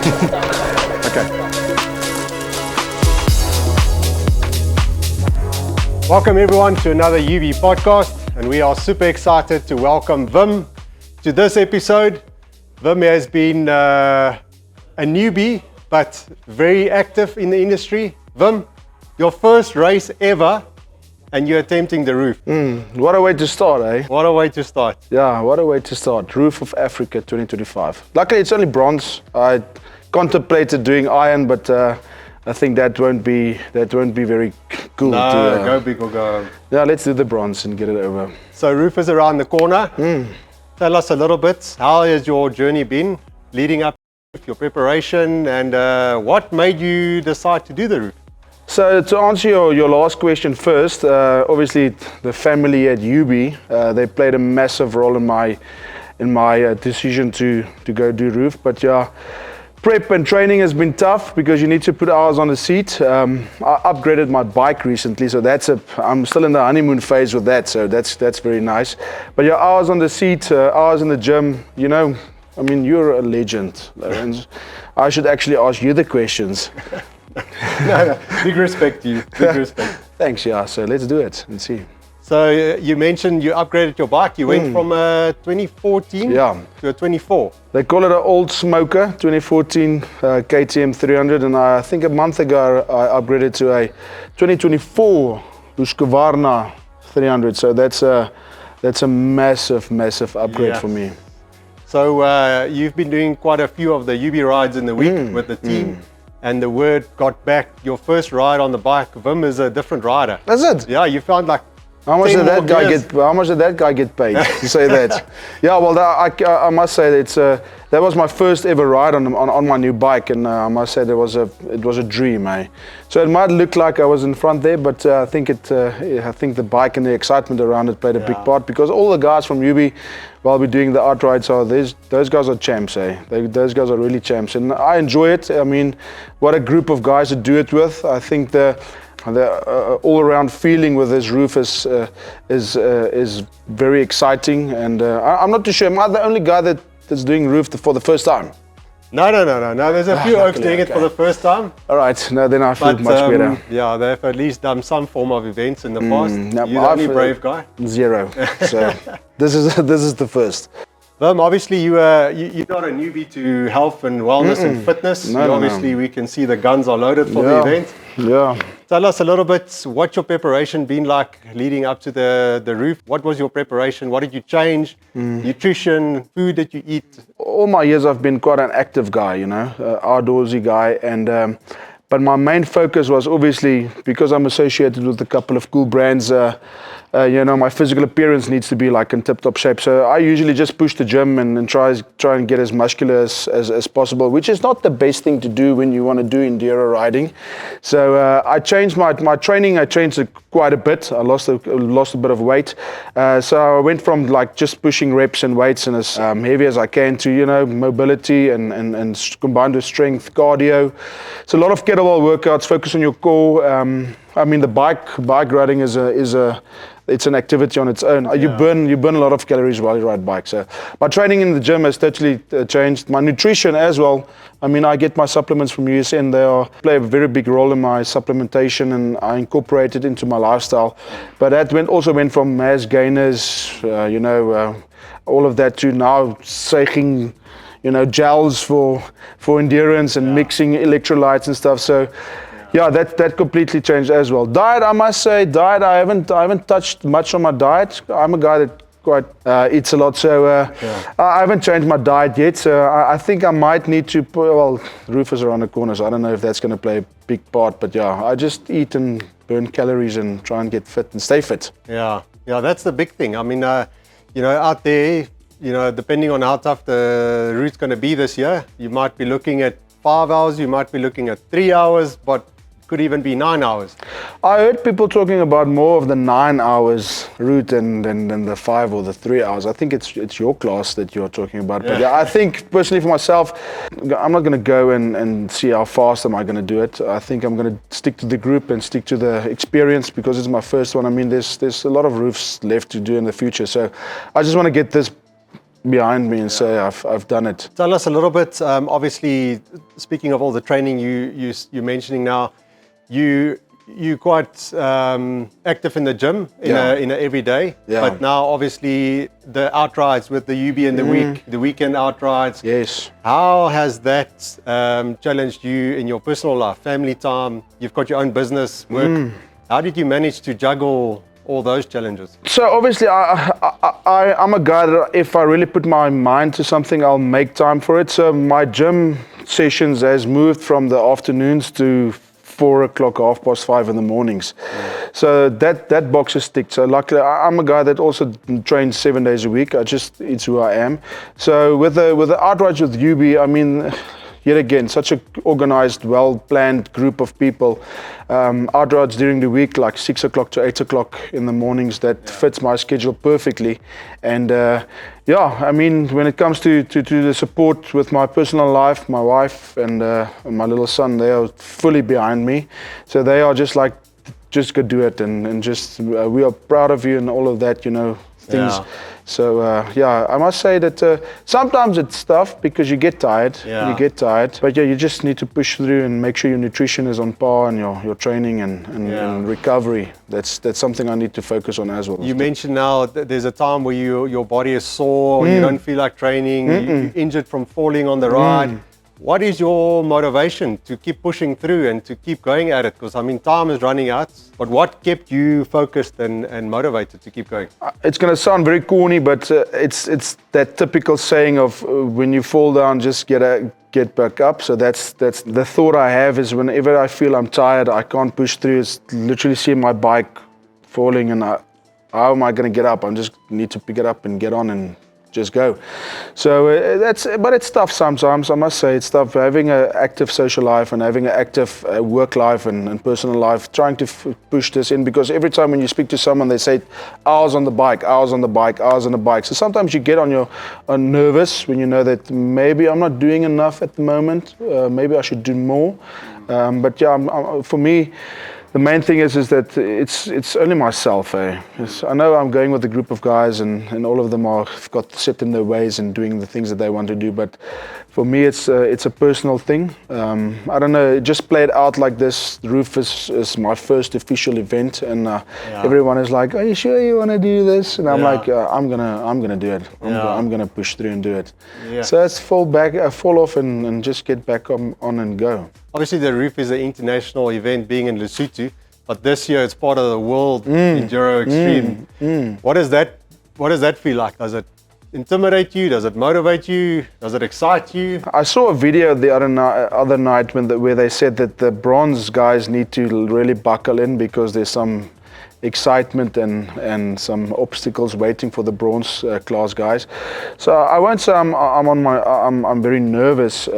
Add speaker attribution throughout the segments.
Speaker 1: Okay. Welcome everyone to another UB podcast, and we are super excited to welcome Wim to this episode. Wim has been a newbie, but very active in the industry. Wim, your first race ever, and you're attempting the roof.
Speaker 2: What a way to start, eh?
Speaker 1: What a way to start.
Speaker 2: Yeah, what a way to start. Roof of Africa 2025. Luckily, it's only bronze. I contemplated doing iron, but I think that won't be very cool.
Speaker 1: No, go big or go home.
Speaker 2: Yeah, let's do the bronze and get it over.
Speaker 1: So roof is around the corner. Tell us a little bit, how has your journey been leading up to your preparation, and what made you decide to do the roof?
Speaker 2: So to answer your last question first, obviously the family at UB, they played a massive role in my decision to go do roof. But yeah, prep and training has been tough because you need to put hours on the seat. I upgraded my bike recently, so I'm still in the honeymoon phase with that, so that's very nice. But yeah, hours on the seat, hours in the gym, you know, I mean, you're a legend, Lorenz. I should actually ask you the questions.
Speaker 1: No, big respect to you, big respect.
Speaker 2: Thanks, yeah, so let's do it and see.
Speaker 1: So you mentioned you upgraded your bike. You went from a 2014 to a 24.
Speaker 2: They call it an old smoker, 2014 KTM 300, and I think a month ago I upgraded to a 2024 Husqvarna 300. So that's a massive upgrade for me.
Speaker 1: So you've been doing quite a few of the UB rides in the week with the team. And the word got back, your first ride on the bike, Wim is a different rider.
Speaker 2: That's it?
Speaker 1: Yeah, you found like
Speaker 2: How much did that guy get paid to say that? Yeah, well, I must say that was my first ever ride on my new bike, and I must say it was a dream, eh? So it might look like I was in front there, but I think the bike and the excitement around it played a big part, because all the guys from UB, while we're doing the art rides, those guys are champs, eh? Those guys are really champs, and I enjoy it. I mean, what a group of guys to do it with. I think the all-around feeling with this roof is very exciting, and I'm not too sure. Am I the only guy that's doing roof for the first time?
Speaker 1: No. There's a few oaks doing it for the first time.
Speaker 2: All right, no, then I feel much better.
Speaker 1: Yeah, they've at least done some form of events in the past. You're the only brave guy.
Speaker 2: Zero. So this is the first.
Speaker 1: Wim, obviously you're not a newbie to health and wellness and fitness. Obviously we can see the guns are loaded for the event.
Speaker 2: Yeah.
Speaker 1: Tell us a little bit, what's your preparation been like leading up to the roof? What was your preparation? What did you change? Nutrition, food that you eat?
Speaker 2: All my years I've been quite an active guy, you know, outdoorsy guy, and but my main focus was obviously, because I'm associated with a couple of cool brands, you know, my physical appearance needs to be like in tip-top shape. So I usually just push the gym and try and get as muscular as possible, which is not the best thing to do when you want to do enduro riding. So I changed my training. I changed it quite a bit. I lost a bit of weight. So I went from like just pushing reps and weights and as heavy as I can to, you know, mobility and combined with strength, cardio. So a lot of kettlebell workouts, focus on your core. I mean, the bike riding it's an activity on its own. You burn a lot of calories while you ride bike. So my training in the gym has totally changed. My nutrition as well. I mean, I get my supplements from USN. They play a very big role in my supplementation, and I incorporate it into my lifestyle. But that also went from mass gainers, you know, all of that to now taking, you know, gels for endurance and mixing electrolytes and stuff. So. Yeah, that completely changed as well. Diet, I must say, I haven't touched much on my diet. I'm a guy that quite eats a lot, so I haven't changed my diet yet. So I think I might need to the roof is around the corner, so I don't know if that's going to play a big part. But yeah, I just eat and burn calories and try and get fit and stay fit.
Speaker 1: Yeah, that's the big thing. I mean, you know, out there, you know, depending on how tough the route's going to be this year, you might be looking at 5 hours, you might be looking at 3 hours, but could even be 9 hours.
Speaker 2: I heard people talking about more of the 9 hours route than the 5 or the 3 hours. I think it's your class that you're talking about. But yeah, I think personally for myself, I'm not going to go and see how fast am I going to do it. I think I'm going to stick to the group and stick to the experience because it's my first one. I mean, there's a lot of roofs left to do in the future. So I just want to get this behind me and say I've done it.
Speaker 1: Tell us a little bit. Obviously, speaking of all the training you're mentioning now, you quite active in the gym in a every day.
Speaker 2: Yeah.
Speaker 1: But now, obviously, the outrides with the UB in the weekend outrides.
Speaker 2: Yes.
Speaker 1: How has that challenged you in your personal life, family time? You've got your own business, work. How did you manage to juggle all those challenges?
Speaker 2: So obviously, I'm a guy that if I really put my mind to something, I'll make time for it. So my gym sessions has moved from the afternoons to 4 o'clock, 5:30 in the mornings. So that box is ticked. So luckily, I'm a guy that also trains 7 days a week. It's who I am. So with the outrides with UB, I mean, yet again, such an organized, well-planned group of people. Outrides during the week, like 6 o'clock to 8 o'clock in the mornings, that fits my schedule perfectly. And I mean, when it comes to the support with my personal life, my wife and my little son, they are fully behind me. So they are just like, just go do it, and just we are proud of you and all of that, things.
Speaker 1: Yeah.
Speaker 2: So I must say that sometimes it's tough because you get tired.
Speaker 1: Yeah.
Speaker 2: You get tired, but you just need to push through and make sure your nutrition is on par and your training and recovery. That's something I need to focus on as well.
Speaker 1: You mentioned now that there's a time where your body is sore, you don't feel like training, you're injured from falling on the ride. What is your motivation to keep pushing through and to keep going at it? Because I mean, time is running out. But what kept you focused and motivated to keep going?
Speaker 2: It's going to sound very corny, but it's that typical saying of when you fall down, just get back up. So that's the thought I have is whenever I feel I'm tired, I can't push through. It's literally seeing my bike falling and how am I going to get up? I just need to pick it up and get on and just go. So but it's tough sometimes. I must say it's tough having an active social life and having an active work life and personal life, trying to push this in, because every time when you speak to someone, they say hours on the bike, hours on the bike, hours on the bike. So sometimes you get on nervous when you know that maybe I'm not doing enough at the moment. Maybe I should do more. But for me, the main thing is that it's only myself. I know I'm going with a group of guys and all of them have got set in their ways and doing the things that they want to do. But for me, it's a personal thing. I don't know. It just played out like this. The roof is my first official event, and everyone is like, "Are you sure you want to do this?" And I'm like, "I'm gonna do it. I'm gonna push through and do it."
Speaker 1: Yeah.
Speaker 2: So it's fall off and just get back on and go.
Speaker 1: Obviously, the roof is an international event being in Lesotho, but this year it's part of the World Enduro Extreme. What does that feel like? Does it intimidate you? Does it motivate you? Does it excite you?
Speaker 2: I saw a video the other night where they said that the bronze guys need to really buckle in because there's some excitement and some obstacles waiting for the bronze class guys. So I won't say I'm very nervous.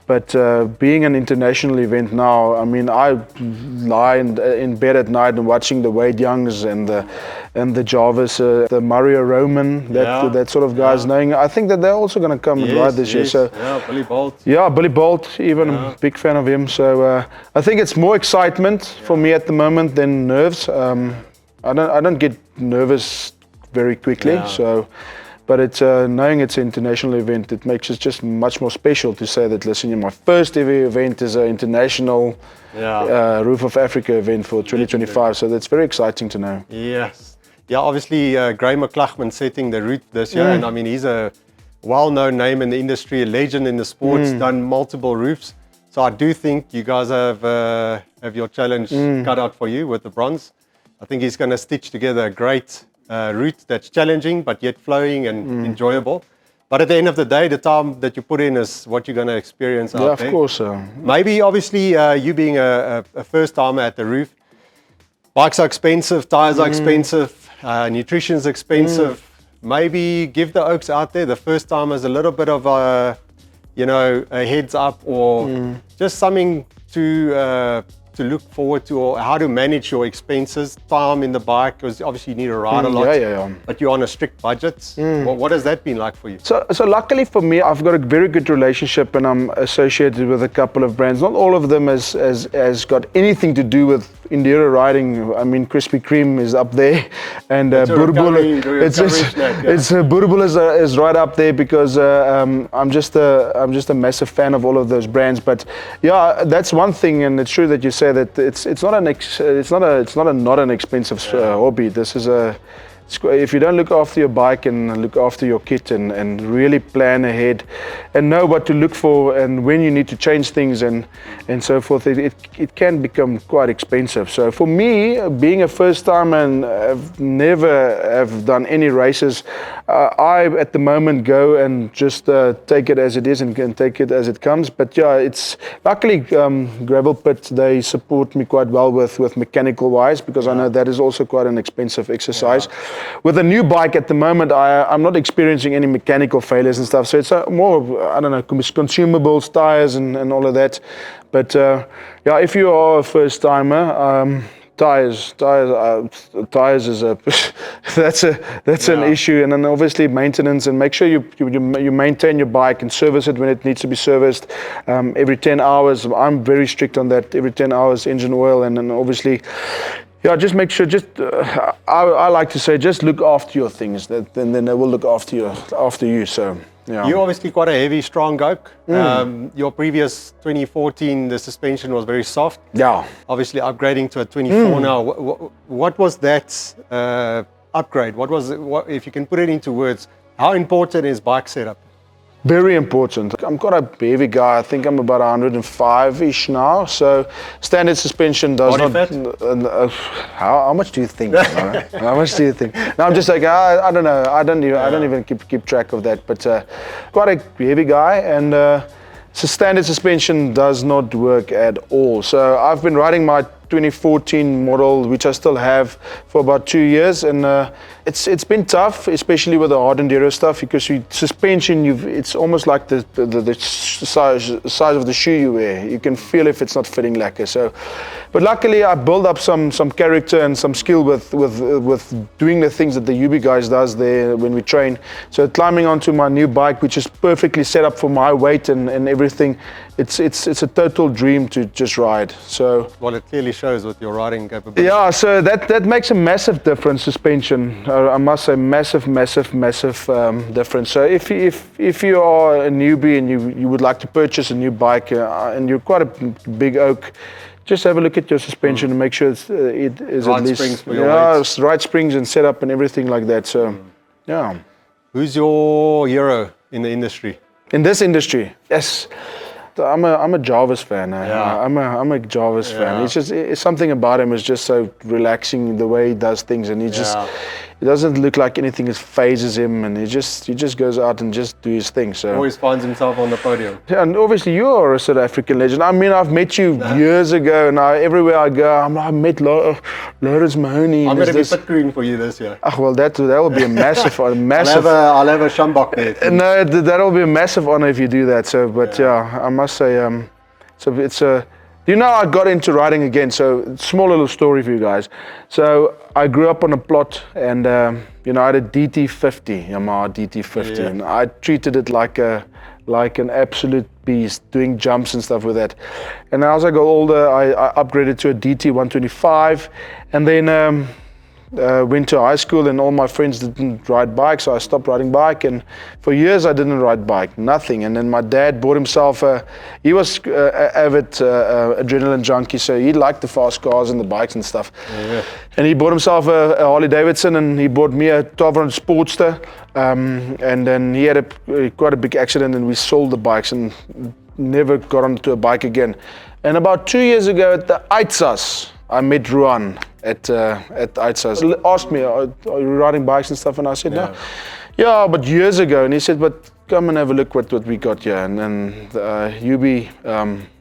Speaker 2: But being an international event now, I mean, I lie in bed at night and watching the Wade Youngs and the Jarvis, the Mario Roman, that sort of guys. Knowing, I think that they're also going to come and ride this year. So
Speaker 1: Billy Bolt.
Speaker 2: Yeah, Billy Bolt. Even I'm a big fan of him. So I think it's more excitement for me at the moment than nerves. I don't get nervous very quickly. So. But it's knowing it's an international event, it makes it just much more special to say that, listen, my first ever event is an international Roof of Africa event for 2025. So that's very exciting to know.
Speaker 1: Yes. Yeah, obviously, Gray McLachlan setting the route this year. And I mean, he's a well-known name in the industry, a legend in the sports, done multiple roofs. So I do think you guys have your challenge cut out for you with the bronze. I think he's going to stitch together a great route that's challenging but yet flowing and enjoyable. But at the end of the day, the time that you put in is what you're going to experience out there.
Speaker 2: Yeah, of course.
Speaker 1: Maybe, obviously, you being a first-timer at the roof, bikes are expensive, tires are expensive, nutrition's expensive. Maybe give the Oaks out there, the first-timers, a little bit of a heads up or just something to to look forward to, or how to manage your expenses, time in the bike? Because obviously you need to ride a lot, but you're on a strict budget. What has that been like for you?
Speaker 2: So luckily for me, I've got a very good relationship, and I'm associated with a couple of brands. Not all of them has got anything to do with enduro riding. I mean, Krispy Kreme is up there, and Burbul is right up there, because I'm just a massive fan of all of those brands. But yeah, that's one thing, and it's true that you say that it's not an expensive hobby. This is if you don't look after your bike and look after your kit and really plan ahead and know what to look for and when you need to change things and so forth, it can become quite expensive. So for me, being a first timer and I've never have done any races, I at the moment go and just take it as it is and can take it as it comes. But yeah, it's luckily Gravel Pit, they support me quite well with mechanical wise, because I know that is also quite an expensive exercise. With a new bike at the moment, I'm not experiencing any mechanical failures and stuff. So it's more, I don't know, consumables, tires and all of that. But yeah, if you are a first timer, tires is that's an issue. And then obviously maintenance, and make sure you maintain your bike and service it when it needs to be serviced every 10 hours. I'm very strict on that. Every 10 hours engine oil, and then obviously, yeah, just make sure. I like to say, just look after your things. Then they will look after you. So yeah.
Speaker 1: You're obviously quite a heavy, strong goke. Your previous 2014, the suspension was very soft.
Speaker 2: Yeah.
Speaker 1: Obviously, upgrading to a 24 now. What was that upgrade? What was it? If you can put it into words, how important is bike setup?
Speaker 2: Very important. I'm quite a heavy guy. I think I'm about 105-ish now. So standard suspension does not. How much do you think? How much do you think? No, I'm just like, I don't know. I don't even keep track of that. But quite a heavy guy, and so standard suspension does not work at all. So I've been riding my 2014 model, which I still have, for about 2 years, and it's been tough, especially with the hard enduro stuff, because suspension, it's almost like the size of the shoe you wear. You can feel if it's not fitting lacquer. So, but luckily I built up some character and some skill with doing the things that the UB guys does there when we train. So climbing onto my new bike, which is perfectly set up for my weight and everything, it's a total dream to just ride. So
Speaker 1: well, it clearly shows with your riding capability.
Speaker 2: Yeah, so that makes a massive difference. Suspension, I must say, massive difference. So if you are a newbie and you would like to purchase a new bike and you're quite a big oak, just have a look at your suspension and make sure it is
Speaker 1: right
Speaker 2: at least
Speaker 1: springs for your weight.
Speaker 2: Right springs and setup and everything like that. So yeah.
Speaker 1: Who's your hero in the industry?
Speaker 2: In this industry, yes. I'm a Jarvis fan.
Speaker 1: Yeah.
Speaker 2: I'm a Jarvis fan. It's something about him is just so relaxing, the way he does things, and it doesn't look like anything phases him, and he just goes out and just do his thing. So
Speaker 1: always finds himself on the podium.
Speaker 2: Yeah, and obviously you are a South African legend. I mean, I've met you years ago, and everywhere I go, I met Lawrence Mahoney.
Speaker 1: I'm going to be pit crewing for you this year.
Speaker 2: Well, that will be a massive.
Speaker 1: I'll have a Shambok there.
Speaker 2: No, that will be a massive honor if you do that. So, but yeah, I must say, so it's a. You know, I got into riding again. So, small little story for you guys. So, I grew up on a plot, and I had a DT50, Yamaha DT50, and I treated it like an absolute beast, doing jumps and stuff with that. And as I got older, I upgraded to a DT 125, and then went to high school, and all my friends didn't ride bikes, so I stopped riding bike, and for years I didn't ride bike, nothing. And then my dad bought himself he was an avid adrenaline junkie, so he liked the fast cars and the bikes and stuff. And he bought himself a Harley Davidson, and he bought me a 1200 Sportster, and then he had quite a big accident, and we sold the bikes and never got onto a bike again. And about 2 years ago at the Aitzas, I met Ruan at Aitzas. He asked me, are you riding bikes and stuff? And I said, no. Yeah, but years ago. And he said, but come and have a look what we got here. And then UB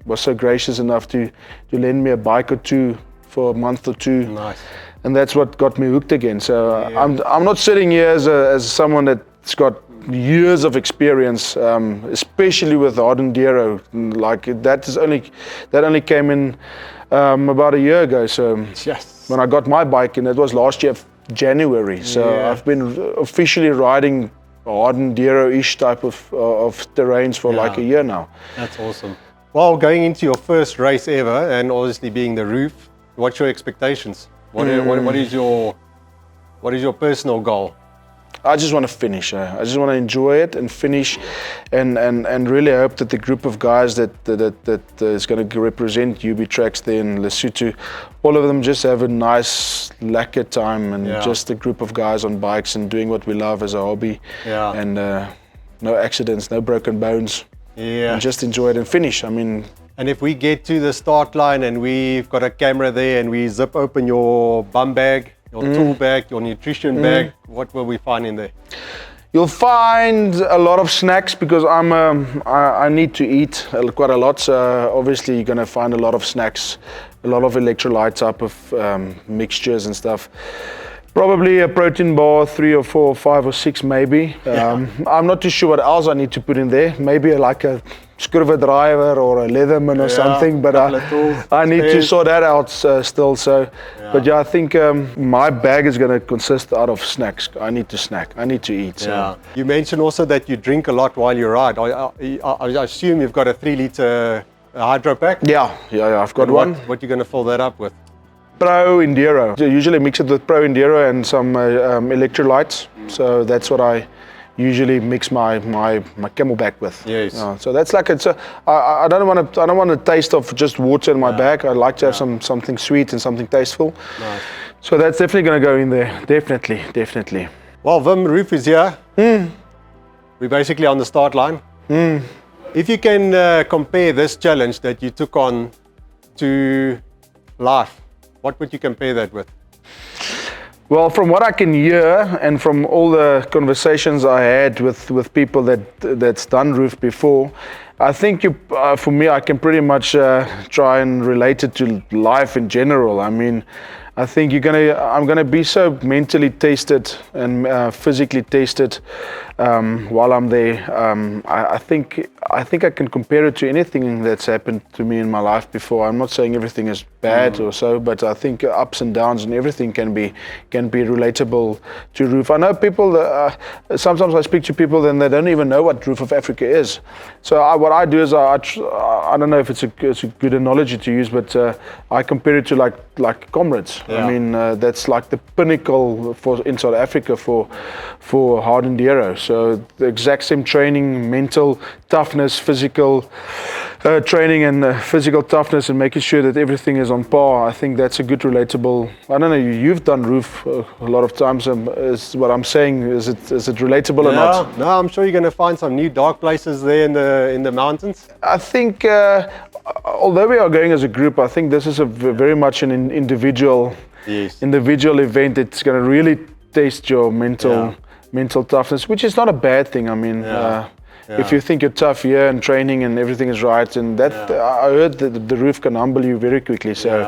Speaker 2: was so gracious enough to lend me a bike or two for a month or two.
Speaker 1: Nice.
Speaker 2: And that's what got me hooked again. So I'm not sitting here as someone that's got years of experience, especially with hard enduro. Like that only came in about a year ago. So
Speaker 1: Yes.
Speaker 2: when I got my bike, and it was last year January. So
Speaker 1: Yeah.
Speaker 2: I've been officially riding hard enduro-ish type of terrains for like a year now.
Speaker 1: That's awesome. Well, going into your first race ever, and obviously being the roof, what's your expectations? What is your personal goal?
Speaker 2: I just want to finish. I just want to enjoy it and finish, and really hope that the group of guys that is going to represent UB Tracks there in Lesotho, all of them just have a nice, lekker time, and just a group of guys on bikes and doing what we love as a hobby.
Speaker 1: Yeah.
Speaker 2: And no accidents, no broken bones.
Speaker 1: Yeah.
Speaker 2: And just enjoy it and finish. I mean.
Speaker 1: And if we get to the start line and we've got a camera there and we zip open your bum bag, your tool bag, your nutrition bag, what will we find in there?
Speaker 2: You'll find a lot of snacks because I need to eat quite a lot. So obviously you're gonna find a lot of snacks, a lot of electrolyte type of mixtures and stuff. Probably a protein bar, 3 or 4 or 5 or 6 maybe. I'm not too sure what else I need to put in there. Maybe like a screwdriver or a Leatherman or something, but I need to sort that out still. So, but I think my bag is going to consist out of snacks. I need to snack. I need to eat. So.
Speaker 1: Yeah. You mentioned also that you drink a lot while you ride. I assume you've got a 3-liter hydro pack.
Speaker 2: Yeah. I've got one.
Speaker 1: What are you going to fill that up with?
Speaker 2: Pro Enduro. I usually mix it with Pro Enduro and some electrolytes. So that's what I usually mix my Camelback with.
Speaker 1: Yes.
Speaker 2: So that's like I don't want a taste of just water in my bag. I like to have something sweet and something tasteful.
Speaker 1: Nice.
Speaker 2: So that's definitely going to go in there. Definitely.
Speaker 1: Well, Wim, Roof is here. We're basically on the start line. If you can compare this challenge that you took on to life, what would you compare that with?
Speaker 2: Well, from what I can hear and from all the conversations I had with people that's done roof before, I think for me, I can pretty much try and relate it to life in general. I mean, I think I'm gonna be so mentally tested and physically tested while I'm there. I think I can compare it to anything that's happened to me in my life before. I'm not saying everything is bad or so, but I think ups and downs and everything can be relatable to roof. I know people. Sometimes I speak to people and they don't even know what Roof of Africa is. So what I do is I don't know if it's a good analogy to use, but I compare it to like comrades.
Speaker 1: Yeah.
Speaker 2: I mean that's like the pinnacle in South Africa for hard enduro. So the exact same training, mental toughness, physical training and physical toughness, and making sure that everything is on par. I think that's a good relatable. I don't know. You've done roof a lot of times. Is what I'm saying. Is it relatable or not?
Speaker 1: No, I'm sure you're going to find some new dark places there in the mountains.
Speaker 2: I think although we are going as a group, I think this is very much an individual event. It's going to really test your mental toughness, which is not a bad thing. I mean, if you think you're tough here and training and everything is right, and that I heard that the roof can humble you very quickly. So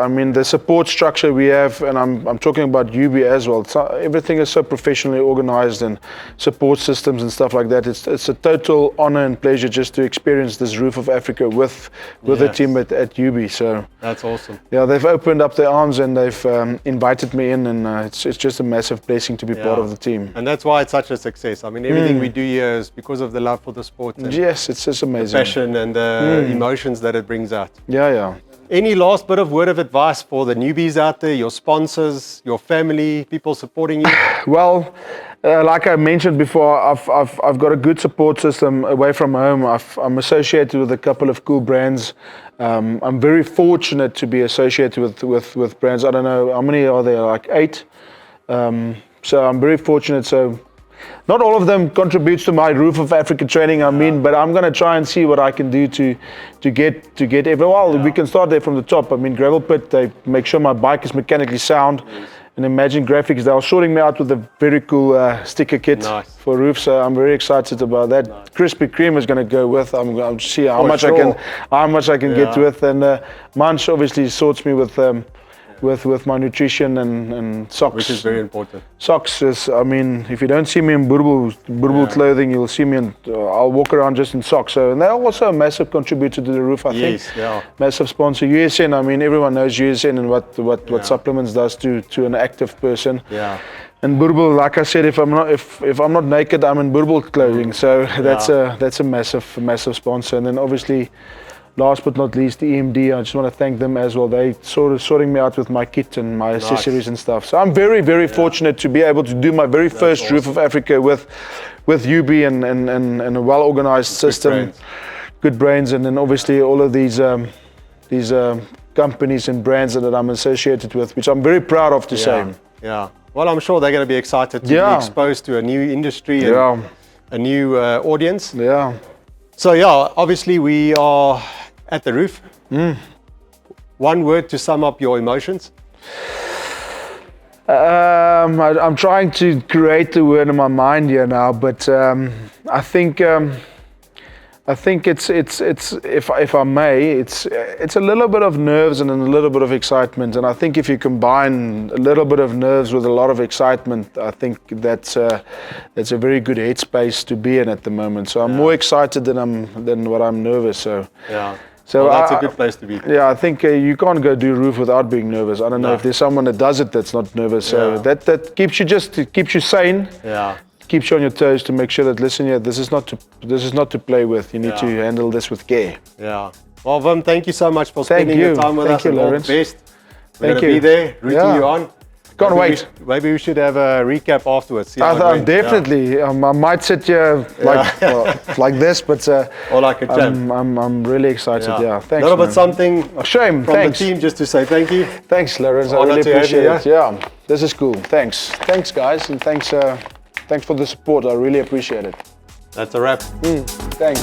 Speaker 2: I mean, the support structure we have, and I'm talking about UB as well. Everything is so professionally organized and support systems and stuff like that. It's a total honor and pleasure just to experience this Roof of Africa with the team at UB. So
Speaker 1: that's awesome.
Speaker 2: Yeah, they've opened up their arms and they've invited me in, and it's just a massive blessing to be part of the team.
Speaker 1: And that's why it's such a success. I mean, everything we do here is because of the love for the sport. And
Speaker 2: yes, it's just amazing.
Speaker 1: The passion and the emotions that it brings out.
Speaker 2: Yeah.
Speaker 1: Any last bit of word of advice for the newbies out there, your sponsors, your family, people supporting you?
Speaker 2: Well, like I mentioned before, I've got a good support system away from home. I'm associated with a couple of cool brands. I'm very fortunate to be associated with brands. I don't know, how many are there? Like 8. So I'm very fortunate. So not all of them contributes to my Roof of Africa training, but I'm going to try and see what I can do to get everyone. We can start there from the top. I mean, Gravel Pit, they make sure my bike is mechanically sound. And Imagine Graphics, they are sorting me out with a very cool sticker kit for roof. So I'm very excited about that. Krispy Kreme is going to go with. I'm going to see how much I can get with. And Manch obviously sorts me with with my nutrition and socks.
Speaker 1: Which is very important.
Speaker 2: Socks is, I mean, if you don't see me in Burble clothing, you'll see me in, I'll walk around just in socks. So, and they're also a massive contributor to the roof, I think.
Speaker 1: Yes, yeah.
Speaker 2: Massive sponsor. USN, I mean, everyone knows USN and what supplements does to an active person.
Speaker 1: Yeah.
Speaker 2: And Burble, like I said, if I'm not naked, I'm in Burble clothing. So that's a massive sponsor. And then obviously, last but not least, the EMD. I just want to thank them as well. They sorting me out with my kit and my accessories and stuff. So I'm very fortunate to be able to do my very first Roof of Africa with UB and a well organized system, good brains, and then obviously all of these companies and brands that I'm associated with, which I'm very proud of to say.
Speaker 1: Yeah. Well, I'm sure they're going to be excited to be exposed to a new industry and a new audience.
Speaker 2: Yeah.
Speaker 1: So obviously we are at the roof. One word to sum up your emotions.
Speaker 2: I'm trying to create the word in my mind here now, but I think it's if I may, it's a little bit of nerves and a little bit of excitement, and I think if you combine a little bit of nerves with a lot of excitement, I think that's a very good headspace to be in at the moment. So I'm more excited than what I'm nervous. So So
Speaker 1: that's a good place to be.
Speaker 2: Yeah, I think you can't go do roof without being nervous. I don't know if there's someone that does it that's not nervous. So that keeps you sane.
Speaker 1: Yeah.
Speaker 2: Keeps you on your toes to make sure that, listen, this is not to play with. You need to handle this with care.
Speaker 1: Yeah. Well, Wim, thank you so much for spending your time with us.
Speaker 2: Thank you, Lawrence.
Speaker 1: All the best. We're going to be there, rooting you on.
Speaker 2: Can't wait.
Speaker 1: Maybe we should have a recap afterwards.
Speaker 2: Definitely. I might sit here like this, but
Speaker 1: or like a champ.
Speaker 2: I'm really excited. Yeah, thanks.
Speaker 1: A little bit something
Speaker 2: from
Speaker 1: the team just to say thank you.
Speaker 2: Thanks, Lawrence. I really appreciate it. Yeah, this is cool. Thanks, guys, and thanks for the support. I really appreciate it.
Speaker 1: That's a wrap.
Speaker 2: Thanks.